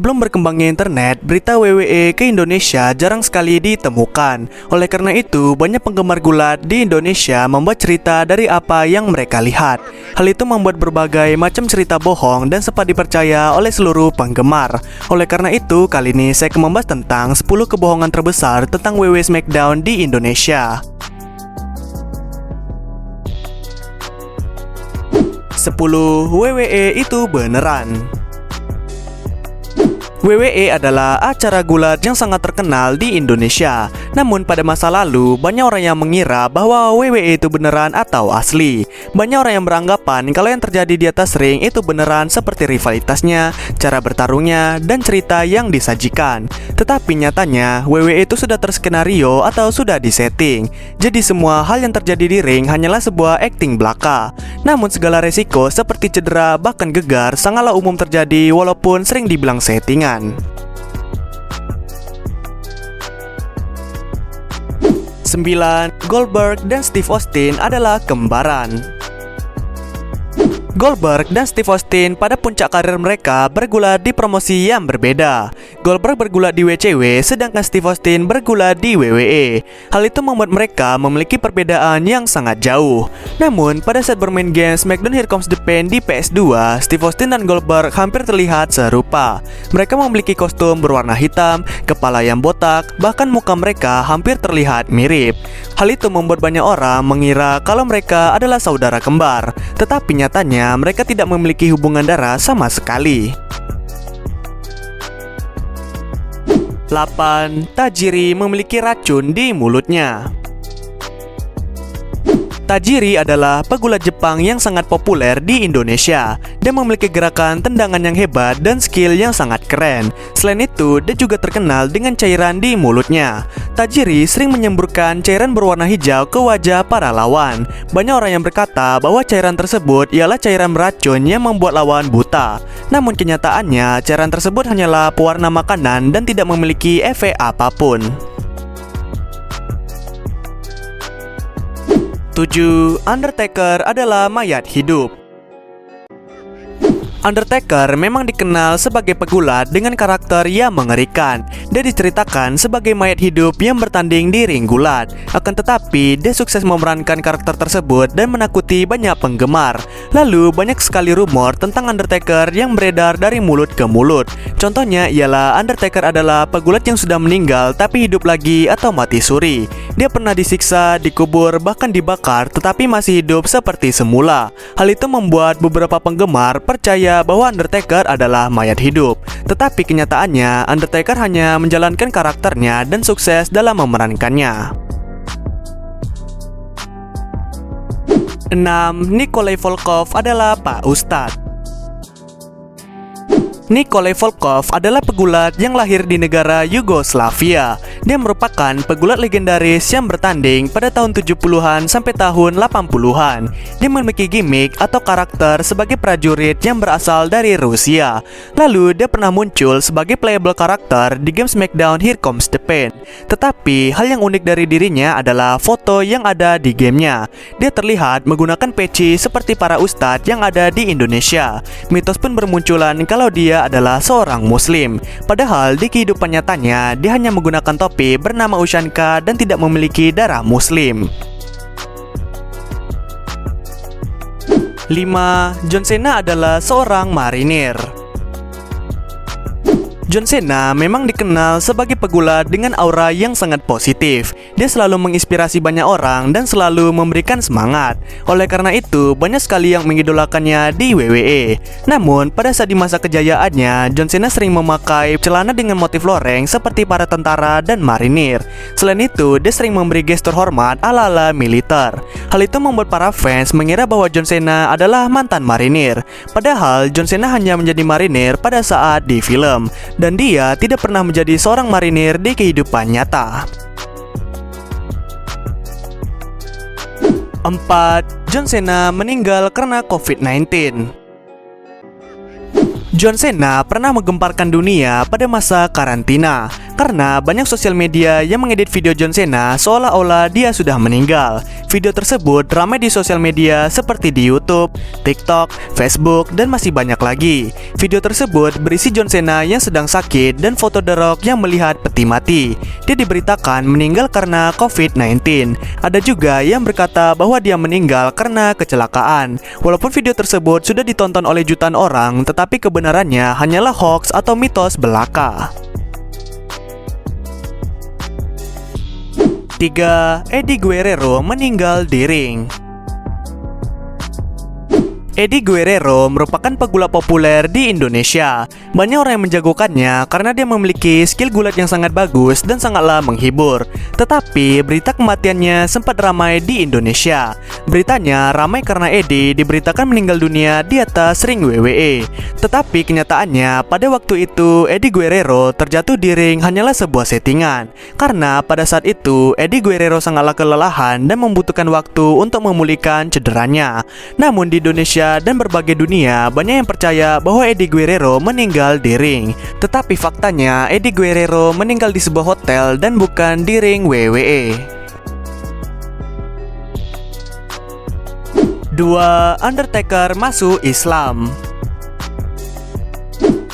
Sebelum berkembangnya internet, berita WWE ke Indonesia jarang sekali ditemukan. Oleh karena itu, banyak penggemar gulat di Indonesia membuat cerita dari apa yang mereka lihat. Hal itu membuat berbagai macam cerita bohong dan sempat dipercaya oleh seluruh penggemar. Oleh karena itu, kali ini saya akan membahas tentang 10 kebohongan terbesar tentang WWE SmackDown di Indonesia. 10 WWE itu beneran. WWE adalah acara gulat yang sangat terkenal di Indonesia. Namun pada masa lalu, banyak orang yang mengira bahwa WWE itu beneran atau asli. Banyak orang yang beranggapan kalau yang terjadi di atas ring itu beneran seperti rivalitasnya, cara bertarungnya, dan cerita yang disajikan. Tetapi nyatanya, WWE itu sudah terskenario atau sudah disetting. Jadi semua hal yang terjadi di ring hanyalah sebuah akting belaka. Namun segala resiko seperti cedera bahkan gegar sangatlah umum terjadi walaupun sering dibilang settingan. 9. Goldberg dan Steve Austin adalah kembaran. Goldberg dan Steve Austin pada puncak karir mereka bergulat di promosi yang berbeda. Goldberg bergulat di WCW, sedangkan Steve Austin bergulat di WWE. Hal itu membuat mereka memiliki perbedaan yang sangat jauh. Namun, pada saat bermain game SmackDown Here Comes the Pain di PS2, Steve Austin dan Goldberg hampir terlihat serupa. Mereka memiliki kostum berwarna hitam, kepala yang botak, bahkan muka mereka hampir terlihat mirip. Hal itu membuat banyak orang mengira kalau mereka adalah saudara kembar. Tetapi nyatanya, mereka tidak memiliki hubungan darah sama sekali. 8. Tajiri memiliki racun di mulutnya. Tajiri adalah pegulat Jepang yang sangat populer di Indonesia. Dia memiliki gerakan tendangan yang hebat dan skill yang sangat keren. Selain itu, dia juga terkenal dengan cairan di mulutnya. Tajiri sering menyemburkan cairan berwarna hijau ke wajah para lawan. Banyak orang yang berkata bahwa cairan tersebut ialah cairan beracun yang membuat lawan buta. Namun kenyataannya, cairan tersebut hanyalah pewarna makanan dan tidak memiliki efek apapun. 7. Undertaker adalah mayat hidup. Undertaker memang dikenal sebagai pegulat dengan karakter yang mengerikan. Dia diceritakan sebagai mayat hidup yang bertanding di ring gulat. Akan tetapi, dia sukses memerankan karakter tersebut dan menakuti banyak penggemar. Lalu, banyak sekali rumor tentang Undertaker yang beredar dari mulut ke mulut. Contohnya ialah Undertaker adalah pegulat yang sudah meninggal tapi hidup lagi atau mati suri. Dia pernah disiksa, dikubur, bahkan dibakar tetapi masih hidup seperti semula. Hal itu membuat beberapa penggemar percaya bahwa Undertaker adalah mayat hidup. Tetapi kenyataannya, Undertaker hanya menjalankan karakternya dan sukses dalam memerankannya. 6. Nikolai Volkov adalah Pak Ustadz. Nikolai Volkov adalah pegulat yang lahir di negara Yugoslavia. Dia merupakan pegulat legendaris yang bertanding pada tahun 70-an sampai tahun 80-an. Dia memiliki gimmick atau karakter sebagai prajurit yang berasal dari Rusia. Lalu dia pernah muncul sebagai playable karakter di game SmackDown Here Comes the Pain. Tetapi hal yang unik dari dirinya adalah foto yang ada di gamenya. Dia terlihat menggunakan peci seperti para ustadz yang ada di Indonesia. Mitos pun bermunculan kalau dia adalah seorang muslim. Padahal di kehidupan nyatanya dia hanya menggunakan topi bernama Ushanka dan tidak memiliki darah muslim. 5. John Cena adalah seorang marinir. John Cena memang dikenal sebagai pegulat dengan aura yang sangat positif. Dia selalu menginspirasi banyak orang dan selalu memberikan semangat. Oleh karena itu, banyak sekali yang mengidolakannya di WWE. Namun, pada saat di masa kejayaannya, John Cena sering memakai celana dengan motif loreng seperti para tentara dan marinir. Selain itu, dia sering memberi gestur hormat ala-ala militer. Hal itu membuat para fans mengira bahwa John Cena adalah mantan marinir. Padahal, John Cena hanya menjadi marinir pada saat di film. Dan dia tidak pernah menjadi seorang marinir di kehidupan nyata. 4. John Cena meninggal karena COVID-19. John Cena pernah menggemparkan dunia pada masa karantina. karena banyak sosial media yang mengedit video John Cena seolah-olah dia sudah meninggal. Video tersebut ramai di sosial media seperti di YouTube, TikTok, Facebook, dan masih banyak lagi. Video tersebut berisi John Cena yang sedang sakit dan foto The Rock yang melihat peti mati. Dia diberitakan meninggal karena COVID-19. Ada juga yang berkata bahwa dia meninggal karena kecelakaan. Walaupun video tersebut sudah ditonton oleh jutaan orang, tetapi kebenarannya hanyalah hoax atau mitos belaka. 3. Eddie Guerrero meninggal di ring. Eddie Guerrero merupakan pegulat populer di Indonesia. Banyak orang yang menjagokannya karena dia memiliki skill gulat yang sangat bagus dan sangatlah menghibur. Tetapi berita kematiannya sempat ramai di Indonesia. Beritanya ramai karena Eddie diberitakan meninggal dunia di atas ring WWE. Tetapi kenyataannya pada waktu itu Eddie Guerrero terjatuh di ring hanyalah sebuah settingan. Karena pada saat itu Eddie Guerrero sangatlah kelelahan dan membutuhkan waktu untuk memulihkan cederanya. Namun di Indonesia dan berbagai dunia banyak yang percaya bahwa Eddie Guerrero meninggal di ring. Tetapi faktanya Eddie Guerrero meninggal di sebuah hotel dan bukan di ring WWE. 2. Undertaker masuk Islam.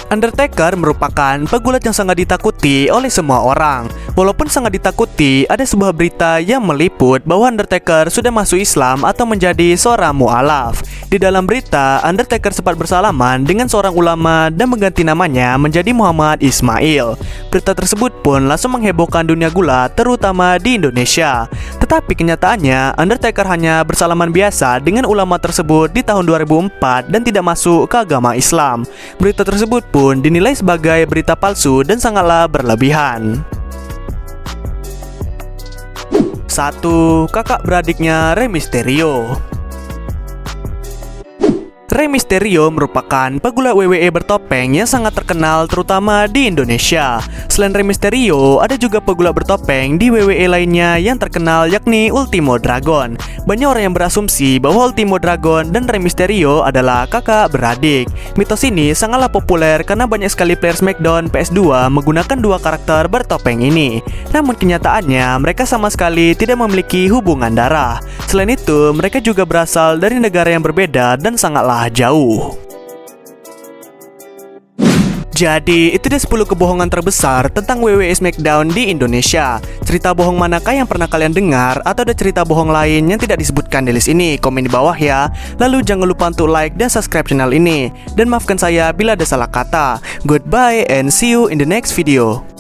Undertaker merupakan pegulat yang sangat ditakuti oleh semua orang. Walaupun sangat ditakuti, ada sebuah berita yang meliput bahwa Undertaker sudah masuk Islam atau menjadi seorang mu'alaf. Di dalam berita, Undertaker sempat bersalaman dengan seorang ulama dan mengganti namanya menjadi Muhammad Ismail. Berita tersebut pun langsung menghebohkan dunia gulat, terutama di Indonesia. Tetapi kenyataannya, Undertaker hanya bersalaman biasa dengan ulama tersebut di tahun 2004 dan tidak masuk ke agama Islam. Berita tersebut pun dinilai sebagai berita palsu dan sangatlah berlebihan. 1. Kakak beradiknya Rey Mysterio. Rey Mysterio merupakan pegulat WWE bertopeng yang sangat terkenal terutama di Indonesia. Selain Rey Mysterio, ada juga pegulat bertopeng di WWE lainnya yang terkenal yakni Ultimo Dragon. Banyak orang yang berasumsi bahwa Ultimo Dragon dan Rey Mysterio adalah kakak beradik. Mitos ini sangatlah populer karena banyak sekali player SmackDown PS2 menggunakan dua karakter bertopeng ini. Namun kenyataannya mereka sama sekali tidak memiliki hubungan darah. Selain itu, mereka juga berasal dari negara yang berbeda dan sangatlah jauh. Jadi, itu dia 10 kebohongan terbesar tentang WWE SmackDown di Indonesia. Cerita bohong manakah yang pernah kalian dengar? Atau ada cerita bohong lain yang tidak disebutkan di list ini? Komen di bawah ya. Lalu jangan lupa untuk like dan subscribe channel ini. Dan maafkan saya bila ada salah kata. Goodbye and see you in the next video.